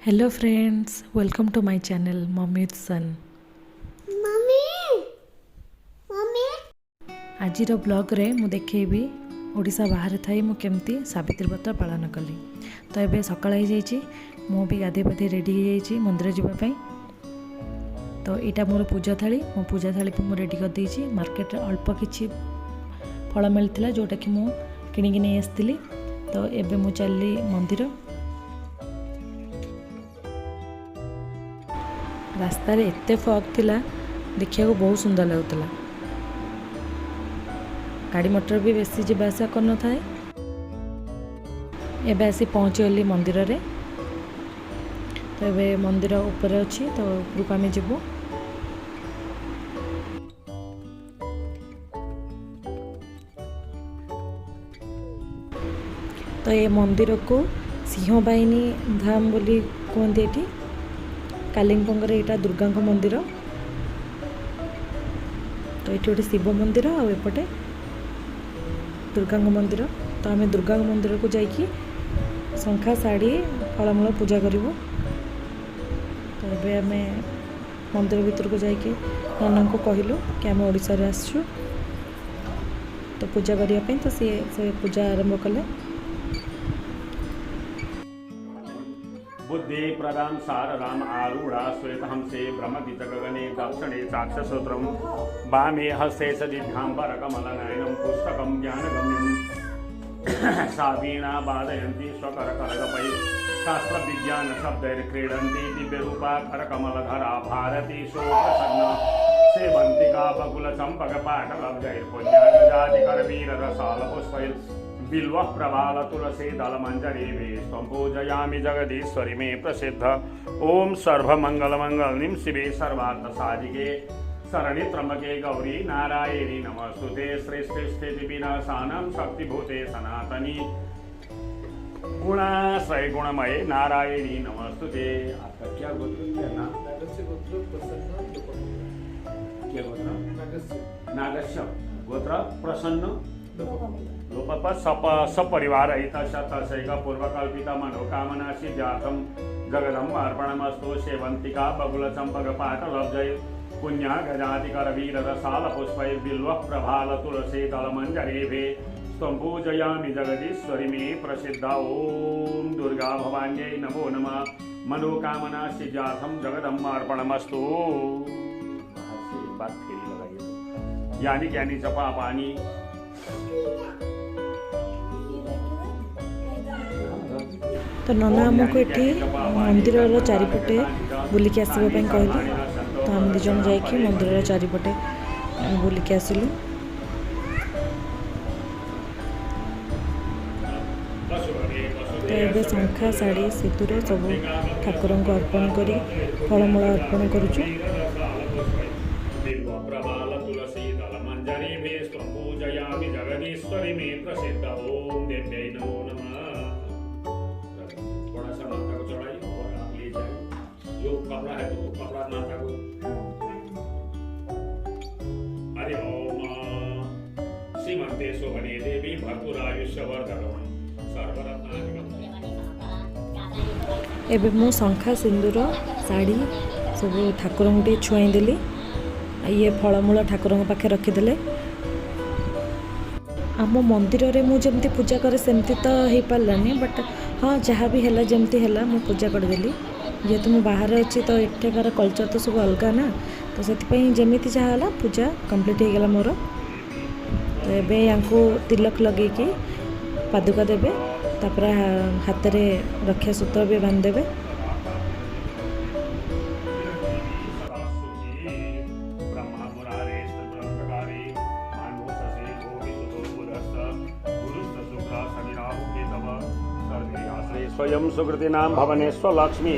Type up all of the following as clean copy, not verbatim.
Hello friends, welcome to my channel mummy son. Mummy mummy आज blog रे मु देखेबी ओडिशा बाहर थाई मु केमती सावित्री व्रत पालन कली। तो ये सकाळ हो जाइए, मु भी गाधे पाधे रेडी हो जाइए मंदिर जावाई। तो यहाँ मोर पूजा थाली, मो पूजा थाली को रेडी कर देइछि। मार्केट अल्प किछि फल मिलता जोटा कि मु किनिक नहीं आसती। तो एबे मु चलली मंदिर। रास्तार एते फग थिला, देखिया को बहुत सुंदर लगुला। गाड़ी मोटर भी बेसी जावासा कर न थाए। एबे आसी पहुँचगली मंदिर रे। तो एबे मंदिर ऊपर अच्छी, तो ऊपर आम जीवु। तो ये मंदिर को सिंहबाहिनी धाम बोली कहते ये। कालिंगपंगर यहाँ दुर्गा मंदिर। तो ये गोटे शिव मंदिर आउपटे दुर्गा मंदिर। तो आम दुर्गा मंदिर को जाइए शंखा साड़ी फलमूल पूजा करूँ। तो ये आम मंदिर भीतर को जाइए नना को कहलु कि आम ओडिशा रे आसछु, तो पूजा करने। तो से पूजा आरंभ कले। बुद्धि प्रदान सारराम आरूढ़ा श्वेत हमसे भ्रमति गगने दक्षिणे साक्षसूत्रम वामे हस्ते सदिभ्याम्बर कमलनयनं पुस्तकं ज्ञानगम्यं सा वीणा वादयन्ती स्वकरकरगपै शास्त्रविज्ञानशब्दैर्क्रीडन्ती दिव्यरूपा करकमलधरा भारती सुप्रसन्ना सेवन्तिका बकुलचम्पकपाटलब्जैर्पुण्यागजातिकरवीररसालपुष्पैः बिल्वः प्रवाल तुलसी दल मंजरी स्त्वं पूजयामि जगदीश्वरी मे प्रसिद्ध। ओम सर्वमंगलमंगलिं शिवे सर्वार्थ साधिके शरण्ये त्र्यंबके गौरी नारायणी नमस्तुते। श्रेष्ठे स्थिति विनाशानां शक्तिभूते सनातनी गुणाश्रय गुणमये नारायणी नमस्तुते। आपका क्या गोत्र, क्या नाम? क्या गोत्र? नागस्य गोत्र प्रसन्न लोपप सपरिवार हितशतशैक पूर्वकल्पिता मनोकामना सिद्ध्यार्थं जगदम्ब अर्पणमस्तु। सेवन्तिका बकुलचम्पकपाटलब्जै पुण्या गजातिकरवीररसालपुष्पैर्बिल्वः प्रभाल तुलसी दलमञ्जरीभिः त्वं पूजयामि जगदीश्वरी मे प्रसिद्ध। ओम दुर्गा भवान्यै नमो नमः। मनोकामना सिद्ध्यार्थं जगदम्ब अर्पणमस्तु। बात फेरी लगाइए। यानी ज्ञानी जपा पानी तो नना आमको ये मंदिर चारिपटे बुलिक आसवाई कहले। तो आम दिजन जाकि मंदिर चारिपटे बुलिक आसलु। तो ये शंखा साड़ी सिंदूर सब ठाकुर को अर्पण कर फलमूल अर्पण करुचु। जगदीश्वरी में प्रसिद्ध। ओम देव्यै नमो नमः। थोड़ा सा माता को चढ़ाइए और आप ले जाइए। जो कपड़ा है तो कपड़ा माता को। हरि ओम श्रीमते शोभने देवी भर्तुरायुष्यवर्धनम् सर्वरत्नानिकम्। एबे मु शंखा सिंदूर साड़ी सब ठाकुर को छुआई देली। ये फलमूल ठाकुर पाखे रखीदे। आम मंदिर रे मु जमती पूजा करे सेमती तो हो पारानी, बट हाँ जहाँ भी है जमती है मु पूजा करदेली। जेहेतु मु बाहर अच्छी तो एठाकार कल्चर तो सब अलग ना, तो से जमीती जहाँ पूजा कंप्लीट हो गला मोर। तो ये या तिलक लगे पादुका देवे, तापर हाथ में रक्षा सूत्र भी बांधदेवे। स्वयं सुकृतिनां भवनेश्वर लक्ष्मी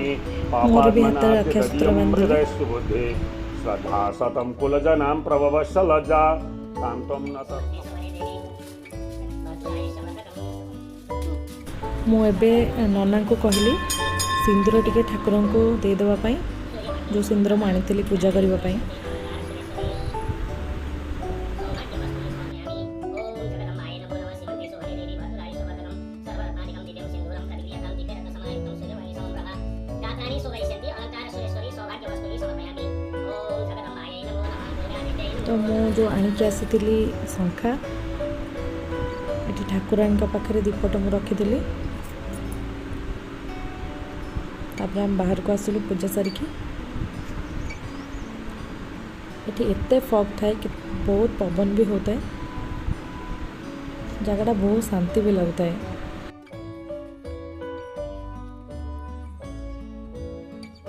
हृदय सुबुद्धि श्रद्धा सतम कुलजनां प्रभवश्च लज्जा शांतम नत। मुझे नना को कहली सिंदूर टिके ठाकुर को दे देवाई, जो सिंदूर मुझे पूजा करने। शोभयिष्यन्ति अलङ्कार सुरेश्वरी सौभाग्यवस्तुनि समर्पयामि ॐ जगदम्बायै नमो नमः दुर्गादेव्यै तो नमो मु जो आणिकी आसीଥିଲି शंखा एटी ठाकुराणी पाखे दीपट मु रखीली तापर हम बाहर को आसिलु पूजा सारिकी एटी एते फॉग थाए कि बहुत पवन भी होता है जगह बहुत शांति भी लगता है।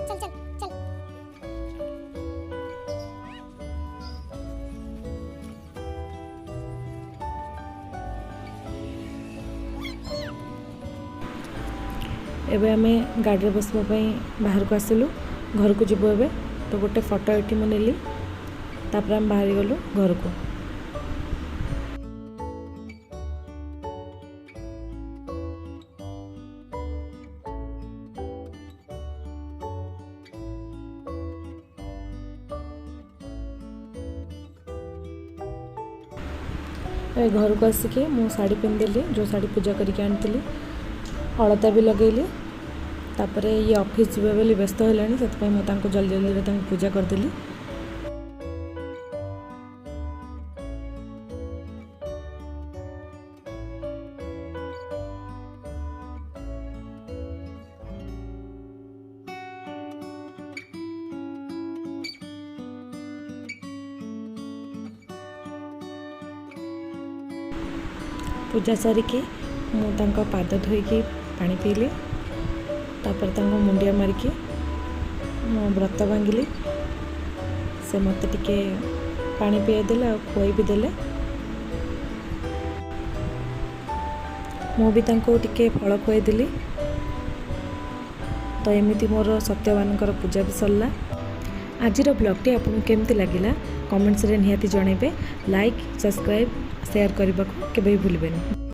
चल चल चल एबे आमे गाड़ी बसवा बाहर को आसिलु घर को जीवु एबे तो गोटे फोटो एठी मु नेली तापर हम बाहर गलु घर को। घर को आसिके मु साड़ी पिंधिली जो साड़ी पूजा करके आनी अलता भी लगेली तापर ये ऑफिस जीवे बोली व्यस्त होलानी से मुझे जल्दी जल्दी पूजा करदेली। पूजा सारिकी मु पाद धोईकी पानी पीली तापर मुंडिया मारिकी मो व्रत भांगिली से मत टिके पानी पिए देले और खुआई भी देले मु भी टिके फल खुआई देली। तो एमिति मोर सत्यवानकर पूजा भी सरला। आजिर ब्लॉगटी आपको केमती लगिला कमेंट्स रे निहाती जणेबे। लाइक सब्सक्राइब शेयर करने को केबे भी भूलिबेनी।